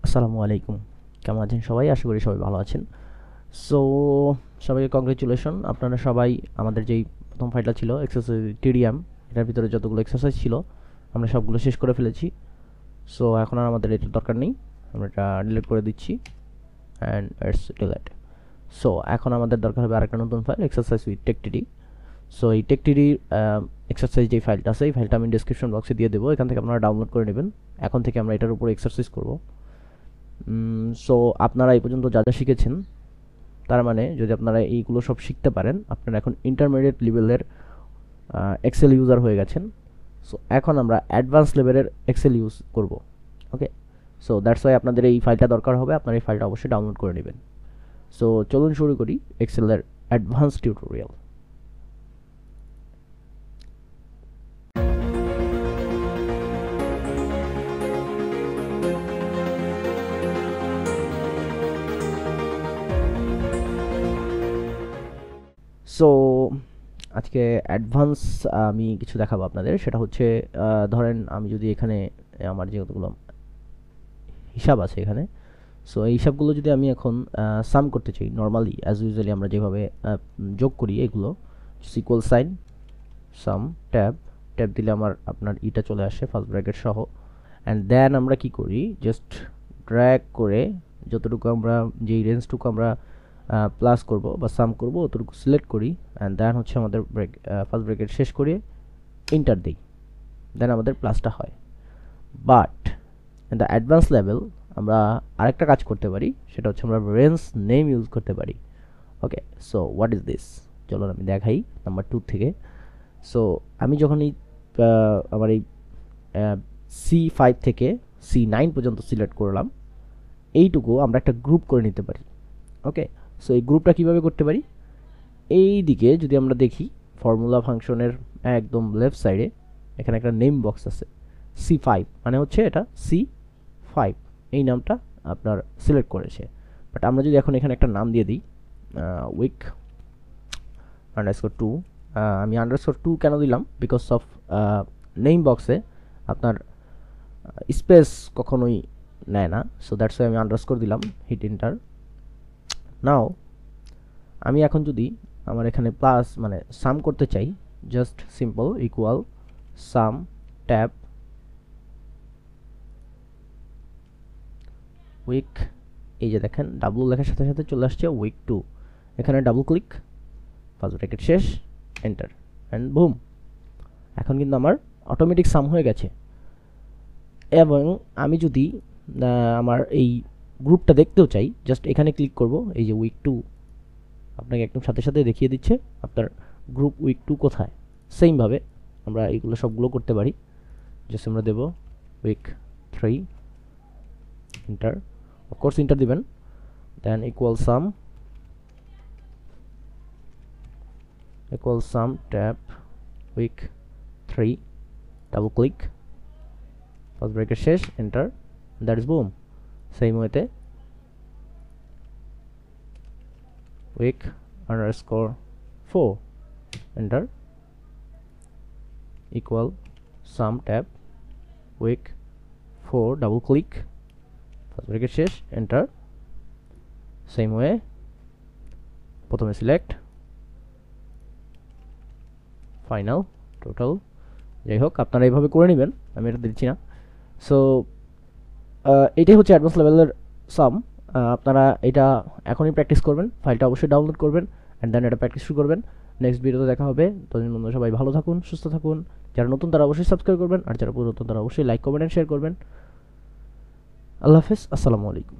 আসসালামু আলাইকুম। কেমন আছেন সবাই? আশা করি সবাই ভালো আছেন। সো সবাইকে কংগ্রেচুলেশন। আপনারা সবাই আমাদের যেই প্রথম ফাইলটা ছিল এক্সারসাইজ টিডিএম, এটার ভিতরে যতগুলো এক্সারসাইজ ছিল আমরা সবগুলো শেষ করে ফেলেছি। সো এখন আর আমাদের এটার দরকার নেই, আমরা এটা ডিলিট করে দিচ্ছি অ্যান্ড ইটস ডিলিট। সো এখন আমাদের দরকার হবে আরেকটা নতুন ফাইল, এক্সারসাইজ উইথ টেকটিডি। সো এই টেকটিডির এক্সারসাইজ যেই ফাইলটা আছে এই ফাইলটা আমি ডিসক্রিপশন বক্সে দিয়ে দেবো, এখান থেকে আপনারা ডাউনলোড করে নেবেন। এখন থেকে আমরা এটার উপর এক্সারসাইজ করব। সো আপনারা এই পর্যন্ত যা যা শিখেছেন, তার মানে যদি আপনারা এইগুলো সব শিখতে পারেন, আপনারা এখন ইন্টারমিডিয়েট লেভেলের এক্সেল ইউজার হয়ে গেছেন। সো এখন আমরা অ্যাডভান্স লেভেলের এক্সেল ইউজ করব। ওকে, সো দ্যাটস ওয়াই আপনাদের এই ফাইলটা দরকার হবে, আপনারা এই ফাইলটা অবশ্যই ডাউনলোড করে নেবেন। সো চলুন শুরু করি এক্সেলের অ্যাডভান্স টিউটোরিয়াল। সো আজকে অ্যাডভান্স আমি কিছু দেখাবো আপনাদের। সেটা হচ্ছে ধরেন আমি যদি এখানে আমার যেগুলো হিসাব আছে এখানে, সো এই হিসাবগুলো যদি আমি এখন সাম করতে চাই, নর্মালি অ্যাজ ইউজুয়ালি আমরা যেভাবে যোগ করি এগুলো, সিকুয়াল সাইন সাম ট্যাব, ট্যাব দিলে আপনার ইটা চলে আসে ফার্স্ট ব্র্যাকেট সহ। অ্যান্ড দেন আমরা কি করি, জাস্ট ড্র্যাগ করে যতটুকু আমরা যেই রেঞ্জটুকু আমরা প্লাস করব বা সাম করব অতটুকু সিলেক্ট করি। অ্যান্ড দেন হচ্ছে আমাদের ফার্স্ট ব্র্যাকেট শেষ করে এন্টার দিই, দেন আমাদের প্লাসটা হয়। But in the advance level আমরা আরেকটা কাজ করতে পারি, সেটা হচ্ছে আমরা রেঞ্জ নেম ইউজ করতে পারি। ওকে, সো হোয়াট ইজ দিস, চলো আমি দেখাই নাম্বার 2 থেকে। সো আমি যখন এই আমার এই C5 থেকে C9 পর্যন্ত সিলেক্ট করলাম, এইটুকু আমরা একটা গ্রুপ করে নিতে পারি। ওকে, সো এই গ্রুপটা কিভাবে করতে পারি, এই দিকে যদি আমরা দেখি ফর্মুলা ফাংশনের একদম লেফট সাইডে এখানে একটা নেম বক্স আছে, C5 মানে হচ্ছে এটা C5, এই নামটা আপনার সিলেক্ট করেছে। বাট আমরা যদি এখন এখানে একটা নাম দিয়ে দিই, উইক _2, আমি _2 কেন দিলাম, বিকজ অফ নেম বক্সে আপনার স্পেস কখনোই নেয় না, সো দ্যাটস ওয়াই আমি আন্ডারস্কোর দিলাম, হিট এন্টার। নাও আমি এখন যদি আমার এখানে প্লাস মানে সাম করতে চাই, just simple equal sum tab উইক, এই যে দেখেন ডাবল লেখার সাথে সাথে চলে আসছে উইক 2, এখানে ডাবল ক্লিক, ফার্স্ট ব্র্যাকেট শেষ, এন্টার, অ্যান্ড বুম, এখন কিন্তু আমার অটোমেটিক সাম হয়ে গেছে। এবং আমি যদি আমার এই গ্রুপটা দেখতেও চাই, জাস্ট এখানে ক্লিক করব, এই যে উইক 2 আপনাকে একদম সাথে সাথে দেখিয়ে দিচ্ছে আপনার গ্রুপ উইক 2 কোথায়। সেমভাবে আমরা এইগুলো সবগুলো করতে পারি, জাস্ট আমরা দেব উইক 3, এন্টার, অফকোর্স এন্টার দিবেন, then equal sum tab week 3, double click, first bracket শেষ, enter, that is boom. Same ওয়েতে week _4, enter, equal sum tab week 4, double click, first bracket শেষ, এন্টার। সেম ওয়ে প্রথমে select, final, total, যাই হোক আপনারা এইভাবে করে নেবেন, আমি এটা দিচ্ছি না। সো এটাই হচ্ছে অ্যাডভান্স লেভেলের সাম। আপনারা এটা এখনই প্র্যাকটিস করবেন, ফাইলটা অবশ্যই ডাউনলোড করবেন অ্যান্ড দেন এটা প্র্যাকটিস শুরু করবেন। নেক্সট ভিডিওতে দেখা হবে, ততদিন পর্যন্ত সবাই ভালো থাকুন, সুস্থ থাকুন। যারা নতুন তারা অবশ্যই সাবস্ক্রাইব করবেন, আর যারা পুরাতন তারা অবশ্যই লাইক, কমেন্ট অ্যান্ড শেয়ার করবেন। আল্লাহ হাফেজ, আসসালামু আলাইকুম।